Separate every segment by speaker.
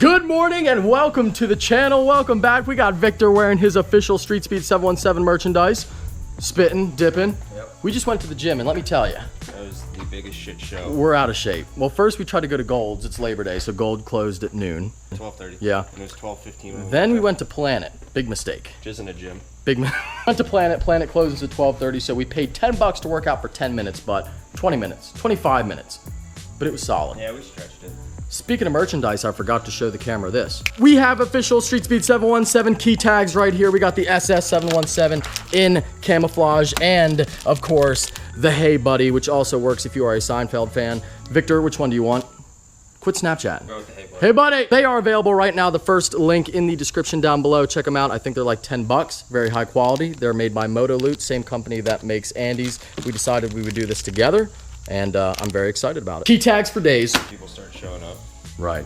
Speaker 1: Good morning and welcome to the channel. Welcome back. We got Victor wearing his official Street Speed 717 merchandise. Spitting, dipping. Yep. We just went to the gym and let me tell you.
Speaker 2: That was the biggest shit show.
Speaker 1: We're out of shape. Well, first we tried to go to Gold's. It's Labor Day, so Gold closed at noon.
Speaker 2: 12:30.
Speaker 1: Yeah.
Speaker 2: And it was 12:15.
Speaker 1: Then we went to Planet. Big mistake.
Speaker 2: Just in a gym.
Speaker 1: Went to Planet. Planet closes at 12:30, so we paid $10 to work out for 10 minutes, but 20 minutes, 25 minutes. But it was solid.
Speaker 2: Yeah, we stretched it.
Speaker 1: Speaking of merchandise, I forgot to show the camera this. We have official Street Speed 717 key tags right here. We got the SS 717 in camouflage and, of course, the Hey Buddy, which also works if you are a Seinfeld fan. Victor, which one do you want? Quit Snapchat.
Speaker 2: Go with the Hey Buddy.
Speaker 1: Hey Buddy! They are available right now. The first link in the description down below. Check them out. I think they're like $10. Very high quality. They're made by Moto Loot, same company that makes Andy's. We decided we would do this together. And I'm very excited about it. Key tags for days.
Speaker 2: People start showing up.
Speaker 1: Right.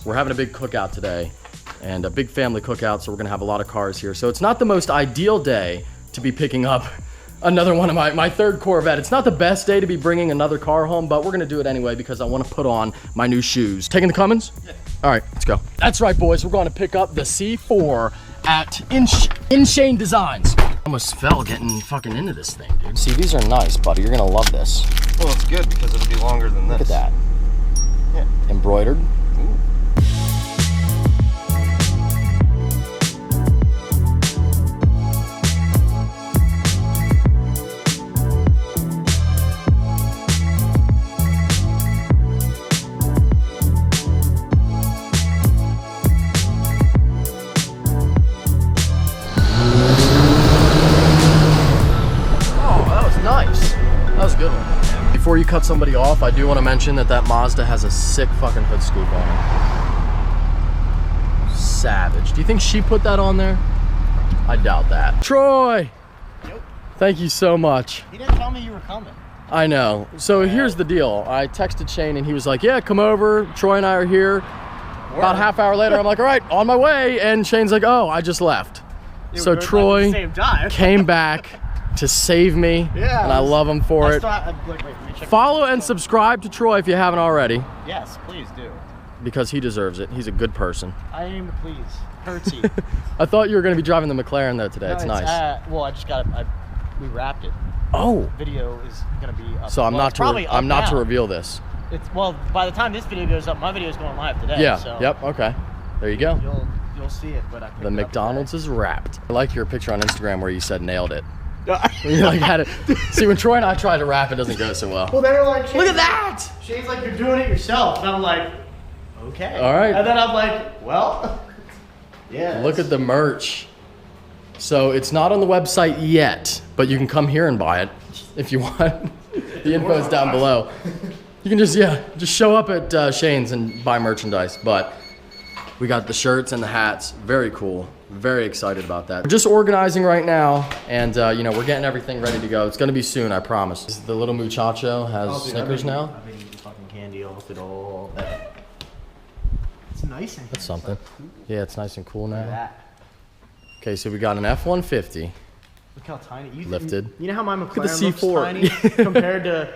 Speaker 1: We're having a big cookout today, and a big family cookout, so we're gonna have a lot of cars here. So it's not the most ideal day to be picking up another one of my third Corvette. It's not the best day to be bringing another car home, but we're gonna do it anyway because I wanna put on my new shoes. Taking the Cummins? Yeah. All right, let's go. That's right, boys. We're gonna pick up the C4 at Shane Designs. Almost fell getting fucking into this thing, dude. See, these are nice, buddy. You're gonna love this.
Speaker 2: Well, it's good because it'll be longer than this.
Speaker 1: Look at that.
Speaker 2: Yeah.
Speaker 1: Embroidered.
Speaker 2: Ooh.
Speaker 1: Before you cut somebody off, I do want to mention that Mazda has a sick fucking hood scoop on it. Savage. Do you think she put that on there? I doubt that. Troy!
Speaker 3: Yep.
Speaker 1: Thank you so much.
Speaker 3: He didn't tell me you were coming.
Speaker 1: I know. So here's the deal. I texted Shane and he was like, yeah, come over. Troy and I are here. About a half hour later, I'm like, all right, on my way. And Shane's like, oh, I just left.
Speaker 3: Yeah,
Speaker 1: so Troy came back to save me,
Speaker 3: yeah,
Speaker 1: and I love him for it. Follow and subscribe to Troy if you haven't already.
Speaker 3: Yes, please do.
Speaker 1: Because he deserves it. He's a good person.
Speaker 3: I aim to please. Curtsy.
Speaker 1: I thought you were going to be driving the McLaren though today.
Speaker 3: No,
Speaker 1: it's nice.
Speaker 3: Well, I just got it. We wrapped it.
Speaker 1: Oh.
Speaker 3: The video is going to be up.
Speaker 1: So I'm not to reveal this.
Speaker 3: Well, by the time this video goes up, my video is going live today.
Speaker 1: Yeah.
Speaker 3: So
Speaker 1: Yep. Okay. There you go.
Speaker 3: You'll see it, but
Speaker 1: the McDonald's is wrapped. I like your picture on Instagram where you said nailed it. You like had it. See, when Troy and I try to rap, it doesn't go so well.
Speaker 3: Well, they were like,
Speaker 1: look at that!
Speaker 3: Shane's like, you're doing it yourself. And I'm like, okay.
Speaker 1: All right.
Speaker 3: And then I'm like, well, yeah.
Speaker 1: Look at the merch. So it's not on the website yet, but you can come here and buy it if you want. The info's down below. You can just show up at Shane's and buy merchandise. But we got the shirts and the hats. Very cool. Very excited about that. We're just organizing right now, and you know, we're getting everything ready to go. It's gonna be soon, I promise. The little muchacho has Snickers now.
Speaker 3: I've been eating fucking candy off it all. It's nice and
Speaker 1: That's something. Yeah, it's nice and cool now.
Speaker 3: Look at that.
Speaker 1: Okay, so we got an F-150.
Speaker 3: Look how tiny.
Speaker 1: Lifted.
Speaker 3: You know how my
Speaker 1: Look at
Speaker 3: McLaren
Speaker 1: the
Speaker 3: looks
Speaker 1: C4.
Speaker 3: tiny compared to...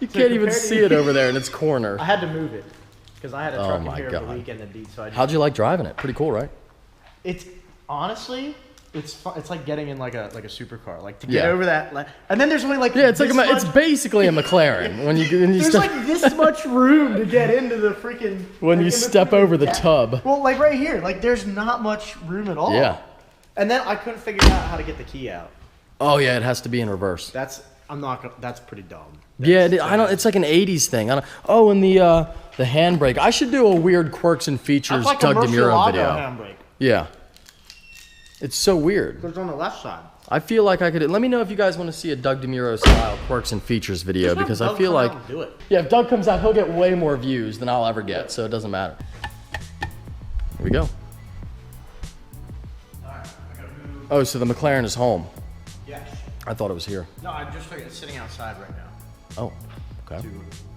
Speaker 1: You can't even see it over there in its corner.
Speaker 3: I had to move it because I had a truck in here
Speaker 1: God.
Speaker 3: over the weekend that beat. So
Speaker 1: How'd you like driving it? Pretty cool, right?
Speaker 3: It's honestly, it's fun. It's like getting in like a supercar, like to get over that. Like, and then there's only like
Speaker 1: it's like it's basically a McLaren when you
Speaker 3: there's like this much room to get into the freaking
Speaker 1: when you step over the tub.
Speaker 3: Well, like right here, like there's not much room at all.
Speaker 1: Yeah. And
Speaker 3: then I couldn't figure out how to get the key out.
Speaker 1: Oh yeah, it has to be in reverse.
Speaker 3: That's pretty dumb.
Speaker 1: I don't. It's like an '80s thing. And the handbrake. I should do a weird quirks and features
Speaker 3: like
Speaker 1: Doug DeMuro video.
Speaker 3: Handbrake.
Speaker 1: Yeah. It's so weird.
Speaker 3: But it's on the left side.
Speaker 1: I feel like I could. Let me know if you guys want to see a Doug DeMuro style quirks and features video because I feel like yeah, if Doug comes out, he'll get way more views than I'll ever get. So it doesn't matter. Here we go. Oh, so the McLaren is home.
Speaker 3: Yes.
Speaker 1: I thought it was here.
Speaker 3: No, I just figured it's sitting outside right now.
Speaker 1: Oh, okay.
Speaker 3: To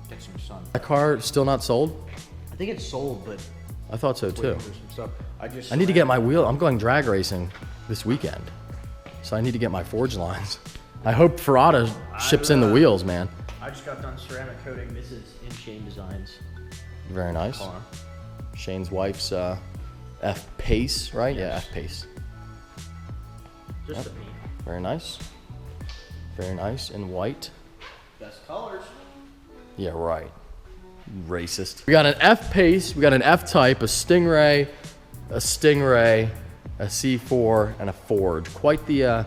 Speaker 3: get some sun.
Speaker 1: That car still not sold?
Speaker 3: I think it's sold, but
Speaker 1: I thought so too.
Speaker 3: I
Speaker 1: need to get my wheel. I'm going drag racing this weekend, so I need to get my forge lines. I hope Ferrata ships in the wheels, man.
Speaker 3: I just got done ceramic coating. This is in Shane Designs.
Speaker 1: Very nice.
Speaker 3: Car.
Speaker 1: Shane's wife's F-Pace, right? Yeah, F-Pace.
Speaker 3: Just a paint.
Speaker 1: Very nice. Very nice in white.
Speaker 3: Best colors.
Speaker 1: Yeah, right. Racist. We got an F-Pace, we got an F-Type, a Stingray, a C4, and a Forge. Quite the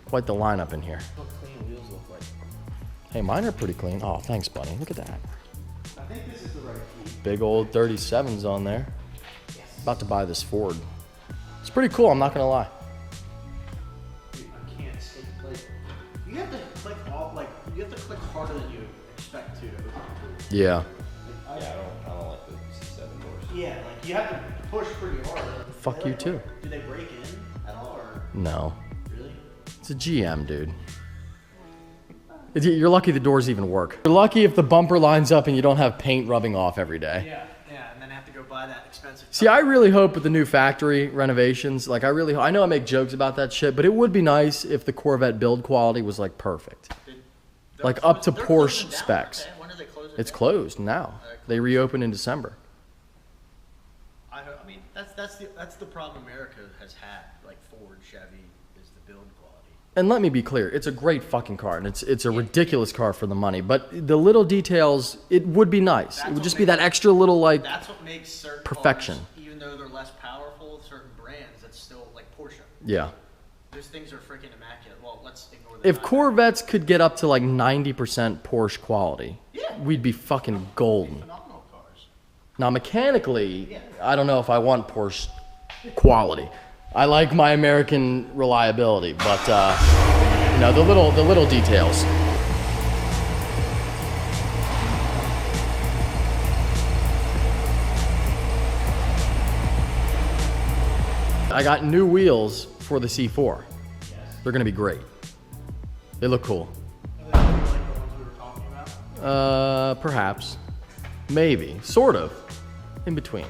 Speaker 1: lineup in here.
Speaker 3: What clean wheels look like.
Speaker 1: Hey, mine are pretty clean. Oh, thanks, buddy. Look at that.
Speaker 3: I think this is the right key.
Speaker 1: Big old 37s on there. About to buy this Ford. It's pretty cool, I'm not gonna lie.
Speaker 3: Dude, I can't see. Like, you have to click off. Like, you have to click harder than you expect to.
Speaker 1: Yeah.
Speaker 2: Yeah, I don't like the C7 doors.
Speaker 3: Yeah, like you have to push pretty hard.
Speaker 1: Fuck you too.
Speaker 3: Do they break in at all, or
Speaker 1: No.
Speaker 3: really?
Speaker 1: It's a GM, dude. You're lucky the doors even work. You're lucky if the bumper lines up and you don't have paint rubbing off every day.
Speaker 3: Yeah, and then have to go buy that expensive.
Speaker 1: See, I really hope with the new factory renovations, like I know I make jokes about that shit, but it would be nice if the Corvette build quality was like perfect. Like up to Porsche specs.
Speaker 3: When are they closing?
Speaker 1: It's closed now. They reopen in December.
Speaker 3: I mean, that's the problem America has had. Like Ford, Chevy is the build quality.
Speaker 1: And let me be clear, it's a great fucking car, and it's a ridiculous car for the money. But the little details, it would be nice. It would just be that extra little like
Speaker 3: That's what makes certain
Speaker 1: perfection.
Speaker 3: cars, even though they're less powerful, certain brands, that's still like Porsche.
Speaker 1: yeah.
Speaker 3: Those things are freaking immaculate. Well, let's ignore that.
Speaker 1: If Corvettes could get up to like 90% Porsche quality,
Speaker 3: Yeah.
Speaker 1: we'd be fucking golden.
Speaker 3: Phenomenal cars.
Speaker 1: Now mechanically, I don't know if I want Porsche quality. I like my American reliability, but you know, the little details. I got new wheels for the C4. They're gonna be great. They look cool.
Speaker 3: Are they like the ones we were talking about?
Speaker 1: Perhaps, maybe, sort of, in between.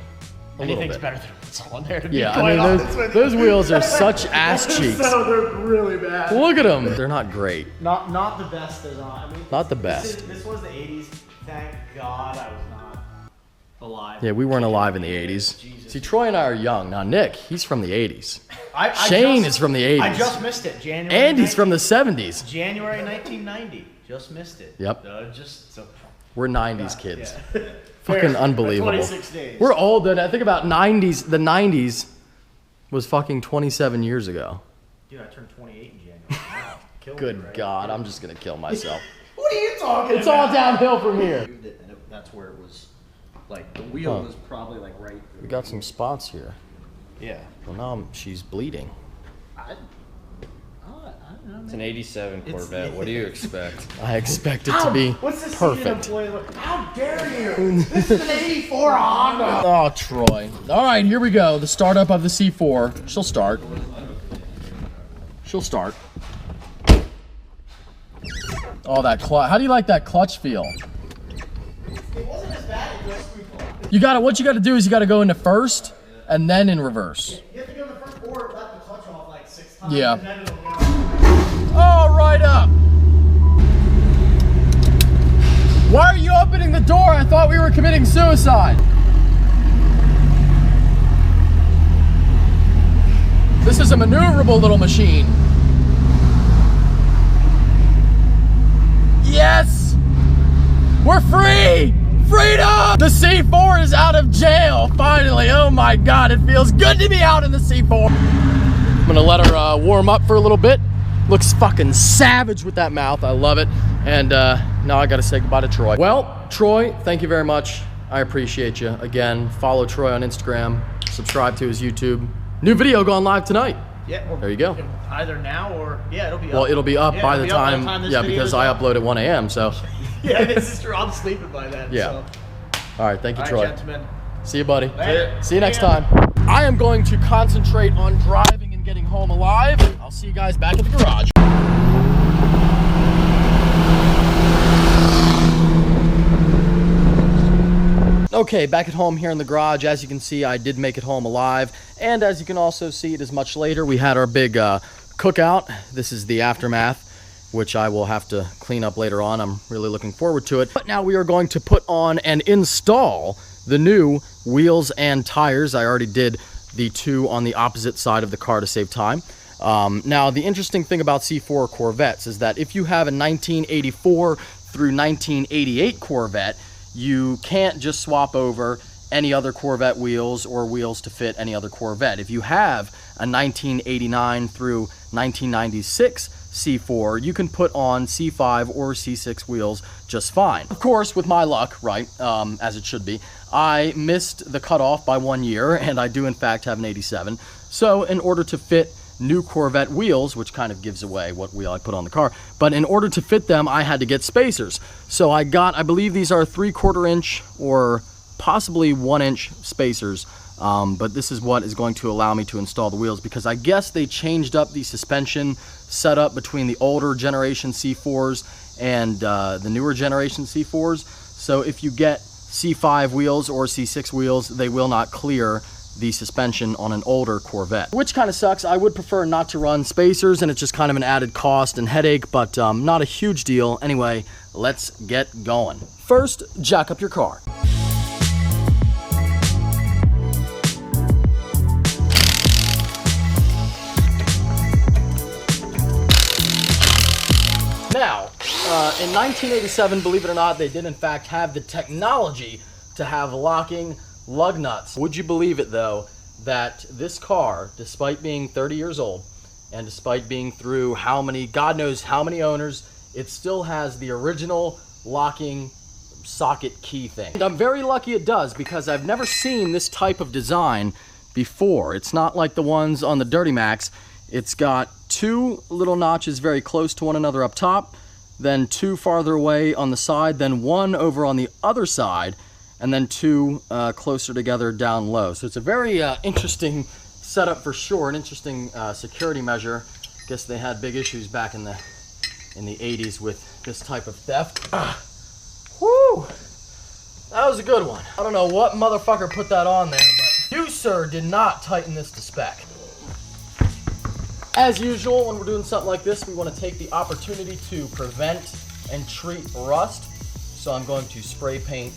Speaker 1: A little
Speaker 3: Anything's
Speaker 1: bit.
Speaker 3: better than what's on there. To be
Speaker 1: Yeah,
Speaker 3: quite
Speaker 1: I mean,
Speaker 3: honest.
Speaker 1: those wheels are such ass cheeks.
Speaker 3: So they're really bad.
Speaker 1: Look at them. They're not great.
Speaker 3: Not the best design. I mean,
Speaker 1: Not the best.
Speaker 3: This was the 80s. Thank God I was not alive.
Speaker 1: Yeah, we weren't alive in the 80s.
Speaker 3: Jesus.
Speaker 1: See, Troy and I are young. Now, Nick, he's from the 80s.
Speaker 3: I
Speaker 1: Shane
Speaker 3: just-
Speaker 1: is from the 80s.
Speaker 3: I just missed it. January.
Speaker 1: And he's from the 70s.
Speaker 3: January 1990. Just missed it.
Speaker 1: Yep.
Speaker 3: Just so.
Speaker 1: We're 90s kids.
Speaker 3: Yeah.
Speaker 1: Fucking
Speaker 3: Fair.
Speaker 1: unbelievable.
Speaker 3: 26 days.
Speaker 1: We're old. And I think about 90s. The 90s was fucking 27 years ago.
Speaker 3: Dude, I turned 28 in January. Wow. Killed me,
Speaker 1: Good
Speaker 3: right?
Speaker 1: God, I'm just going to kill myself.
Speaker 3: What are you talking
Speaker 1: It's
Speaker 3: about?
Speaker 1: all downhill from here.
Speaker 3: That's where it was. Like the wheel
Speaker 1: Huh.
Speaker 3: was probably like right.
Speaker 1: We got some spots here.
Speaker 3: Yeah.
Speaker 1: Well, now she's bleeding.
Speaker 3: I don't know.
Speaker 2: It's an 87 Corvette. What do you expect?
Speaker 1: I expect it to be
Speaker 3: What's this
Speaker 1: perfect.
Speaker 3: How dare you? This is an 84 Honda.
Speaker 1: Oh, Troy. All right, here we go. The startup of the C4. She'll start. She'll start. Oh, that clutch. How do you like that clutch feel?
Speaker 3: It wasn't as bad as this before.
Speaker 1: You got to. What you got to do is you got to go into first and then in reverse.
Speaker 3: You have to go to the first or let the clutch off like 6 times.
Speaker 1: Yeah.
Speaker 3: And then it'll go.
Speaker 1: Oh, right up. Why are you opening the door? I thought we were committing suicide. This is a maneuverable little machine. Yes! We're free! Freedom! The C4 is out of jail, finally. Oh my God, it feels good to be out in the C4. I'm gonna let her warm up for a little bit. Looks fucking savage with that mouth. I love it. And now I gotta say goodbye to Troy. Well, Troy, thank you very much. I appreciate you. Again, follow Troy on Instagram, subscribe to his YouTube. New video going live tonight.
Speaker 3: Yeah. Well,
Speaker 1: There you go.
Speaker 3: Either now or it'll be up.
Speaker 1: Well, it'll be up
Speaker 3: Yeah,
Speaker 1: by
Speaker 3: it'll
Speaker 1: the
Speaker 3: be up
Speaker 1: time,
Speaker 3: this
Speaker 1: yeah,
Speaker 3: video
Speaker 1: because
Speaker 3: is
Speaker 1: I
Speaker 3: up.
Speaker 1: upload at 1 a.m. So,
Speaker 3: Yeah, this is true. I'm sleeping by then.
Speaker 1: Yeah.
Speaker 3: So.
Speaker 1: all right, thank you,
Speaker 3: All
Speaker 1: Troy.
Speaker 3: right, gentlemen.
Speaker 1: See you, buddy.
Speaker 3: Later.
Speaker 1: See you next
Speaker 3: See ya.
Speaker 1: time. I am going to concentrate on driving and getting home alive. I'll see you guys back at the garage. Okay, back at home here in the garage. As you can see, I did make it home alive. And as you can also see, it is much later. We had our big cookout. This is the aftermath, which I will have to clean up later on. I'm really looking forward to it. But now we are going to put on and install the new wheels and tires. I already did the two on the opposite side of the car to save time. Now, the interesting thing about C4 Corvettes is that if you have a 1984 through 1988 Corvette, you can't just swap over any other Corvette wheels or wheels to fit any other Corvette. If you have a 1989 through 1996 C4, you can put on C5 or C6 wheels just fine. Of course, with my luck, right, as it should be, I missed the cutoff by 1 year, and I do in fact have an 87. So in order to fit new Corvette wheels, which kind of gives away what wheel I put on the car, but in order to fit them, I had to get spacers. So I got, I believe these are 3/4 inch or possibly 1 inch spacers. But this is what is going to allow me to install the wheels, because I guess they changed up the suspension setup between the older generation C4s and the newer generation C4s. So if you get C5 wheels or C6 wheels, they will not clear the suspension on an older Corvette, which kind of sucks. I would prefer not to run spacers, and it's just kind of an added cost and headache, but not a huge deal. Anyway, let's get going. First, jack up your car. Now, in 1987, believe it or not, they did in fact have the technology to have locking lug nuts. Would you believe it though, that this car, despite being 30 years old, and despite being through how many, God knows how many owners, it still has the original locking socket key thing. And I'm very lucky it does, because I've never seen this type of design before. It's not like the ones on the Duramax. It's got two little notches very close to one another up top, then two farther away on the side, then one over on the other side, and then two closer together down low. So it's a very interesting setup for sure, an interesting security measure. Guess they had big issues back in the 80s with this type of theft. Whoo! That was a good one. I don't know what motherfucker put that on there, but you, sir, did not tighten this to spec. As usual, when we're doing something like this, we want to take the opportunity to prevent and treat rust. So I'm going to spray paint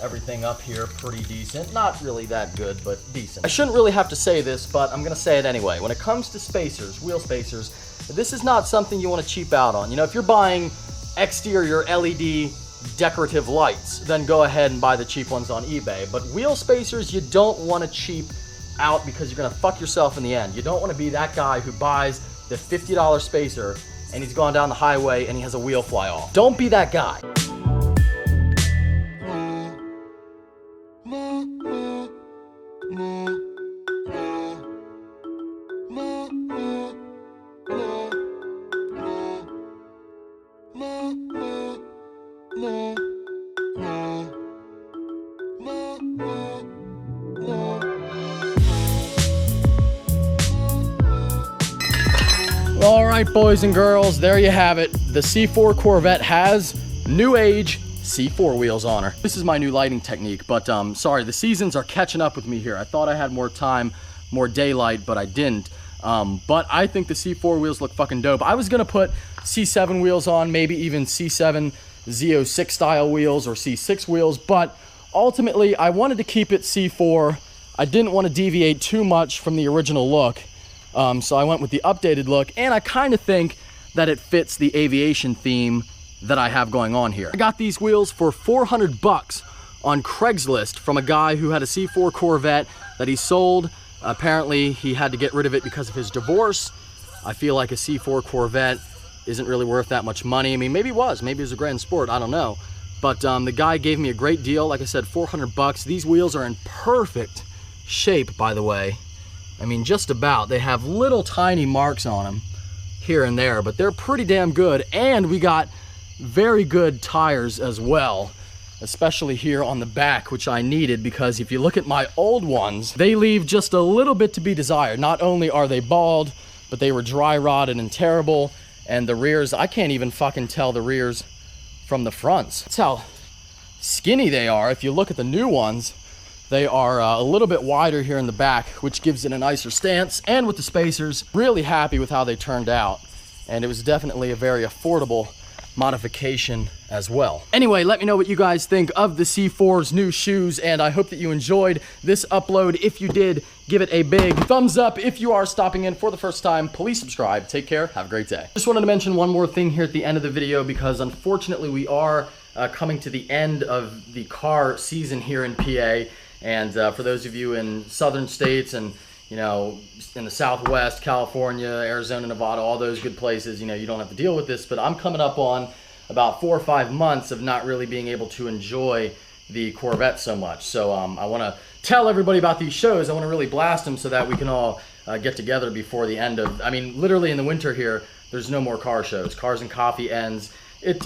Speaker 1: everything up here pretty decent. Not really that good, but decent. I shouldn't really have to say this, but I'm going to say it anyway. When it comes to spacers, wheel spacers, this is not something you want to cheap out on. You know, if you're buying exterior LED decorative lights, then go ahead and buy the cheap ones on eBay. But wheel spacers, you don't want to cheap out, because you're gonna fuck yourself in the end. You don't want to be that guy who buys the $50 spacer and he's gone down the highway and he has a wheel fly off. Don't be that guy. All right, boys and girls, there you have it. The C4 Corvette has new age C4 wheels on her. This is my new lighting technique, but sorry, the seasons are catching up with me here. I thought I had more time, more daylight, but I didn't. But I think the C4 wheels look fucking dope. I was gonna put C7 wheels on, maybe even C7 Z06 style wheels or C6 wheels, but ultimately I wanted to keep it C4. I didn't want to deviate too much from the original look. So I went with the updated look, and I kind of think that it fits the aviation theme that I have going on here. I got these wheels for 400 bucks on Craigslist from a guy who had a C4 Corvette that he sold. Apparently he had to get rid of it because of his divorce. I feel like a C4 Corvette isn't really worth that much money. I mean, maybe it was a Grand Sport, I don't know. But the guy gave me a great deal. Like I said, 400 bucks. These wheels are in perfect shape, by the way. I mean, just about. They have little tiny marks on them here and there, but they're pretty damn good. And we got very good tires as well, especially here on the back, which I needed, because if you look at my old ones, they leave just a little bit to be desired. Not only are they bald, but they were dry rotted and terrible. And the rears, I can't even fucking tell the rears from the fronts. That's how skinny they are. If you look at the new ones, they are a little bit wider here in the back, which gives it a nicer stance. And with the spacers, really happy with how they turned out. And it was definitely a very affordable modification as well. Anyway, let me know what you guys think of the C4's new shoes, and I hope that you enjoyed this upload. If you did, give it a big thumbs up. If you are stopping in for the first time, please subscribe. Take care. Have a great day. Just wanted to mention one more thing here at the end of the video, because unfortunately we are coming to the end of the car season here in PA. And for those of you in southern states and, you know, in the Southwest, California, Arizona, Nevada, all those good places, you know, you don't have to deal with this. But I'm coming up on about 4 or 5 months of not really being able to enjoy the Corvette so much. So I want to tell everybody about these shows. I want to really blast them so that we can all get together before the end of, I mean, literally in the winter here, there's no more car shows. Cars and Coffee ends. It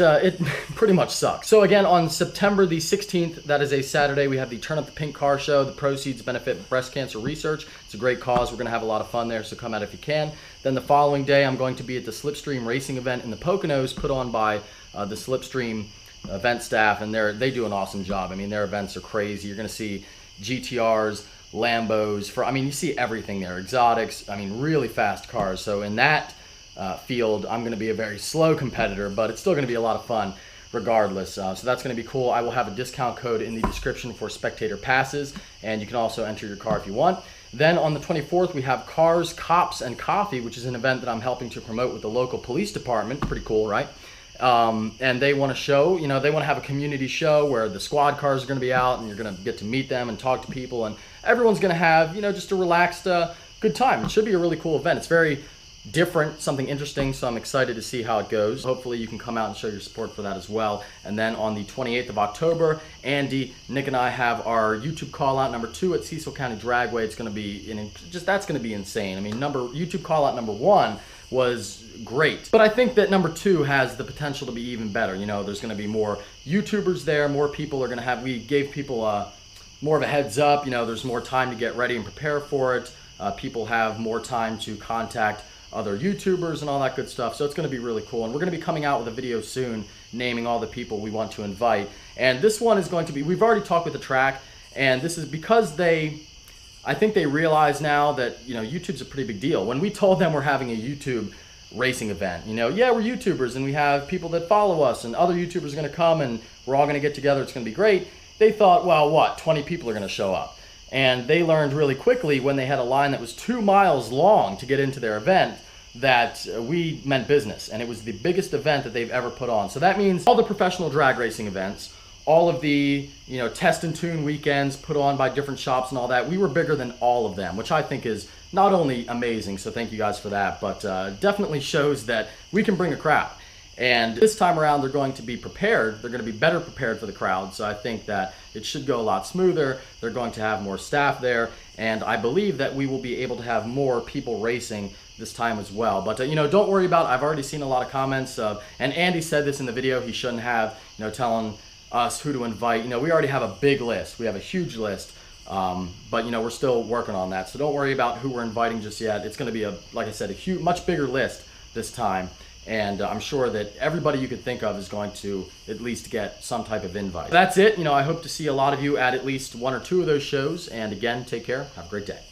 Speaker 1: pretty much sucks. So again, on September the 16th, that is a Saturday, we have the Turn Up the Pink car show. The proceeds benefit breast cancer research. It's a great cause. We're going to have a lot of fun there, so come out if you can. Then the following day, I'm going to be at the Slipstream racing event in the Poconos, put on by the Slipstream event staff, and they do an awesome job. I mean, their events are crazy. You're going to see GTRs, Lambos, I mean, you see everything there. Exotics, I mean, really fast cars. So in that field, I'm going to be a very slow competitor, but it's still going to be a lot of fun regardless. So that's going to be cool. I will have a discount code in the description for spectator passes, and you can also enter your car if you want. Then on the 24th, we have Cars, Cops, and Coffee, which is an event that I'm helping to promote with the local police department. Pretty cool, right? And they want to show, you know, they want to have a community show where the squad cars are going to be out, and you're going to get to meet them and talk to people, and everyone's going to have, you know, just a relaxed, good time. It should be a really cool event. It's very different, something interesting, so I'm excited to see how it goes. Hopefully you can come out and show your support for that as well. And then on the 28th of October, Andy, Nick, and I have our YouTube call out number 2 at Cecil County Dragway. It's going to be, that's going to be insane. I mean, YouTube call out number 1 was great, but I think that number 2 has the potential to be even better. You know, there's going to be more YouTubers there, more people are going to have, we gave people more of a heads up, you know, there's more time to get ready and prepare for it. People have more time to contact other YouTubers and all that good stuff. So it's going to be really cool. And we're going to be coming out with a video soon naming all the people we want to invite. And this one is going to be, we've already talked with the track, and this is because I think they realize now that, you know, YouTube's a pretty big deal. When we told them we're having a YouTube racing event, you know, yeah, we're YouTubers and we have people that follow us and other YouTubers are going to come and we're all going to get together. It's going to be great. They thought, well, what, 20 people are going to show up. And they learned really quickly when they had a line that was 2 miles long to get into their event that we meant business. And it was the biggest event that they've ever put on. So that means all the professional drag racing events, all of the, you know, test and tune weekends put on by different shops and all that, we were bigger than all of them, which I think is not only amazing, so thank you guys for that, but definitely shows that we can bring a crowd. And this time around, they're going to be prepared. They're going to be better prepared for the crowd. So I think that it should go a lot smoother. They're going to have more staff there. And I believe that we will be able to have more people racing this time as well. But, you know, don't worry about it. I've already seen a lot of comments. And Andy said this in the video. He shouldn't have, you know, telling us who to invite. You know, we already have a big list. We have a huge list. But, you know, we're still working on that. So don't worry about who we're inviting just yet. It's going to be, like I said, a huge, much bigger list this time. And I'm sure that everybody you could think of is going to at least get some type of invite. That's it. You know, I hope to see a lot of you at least 1 or 2 of those shows. And again, take care. Have a great day.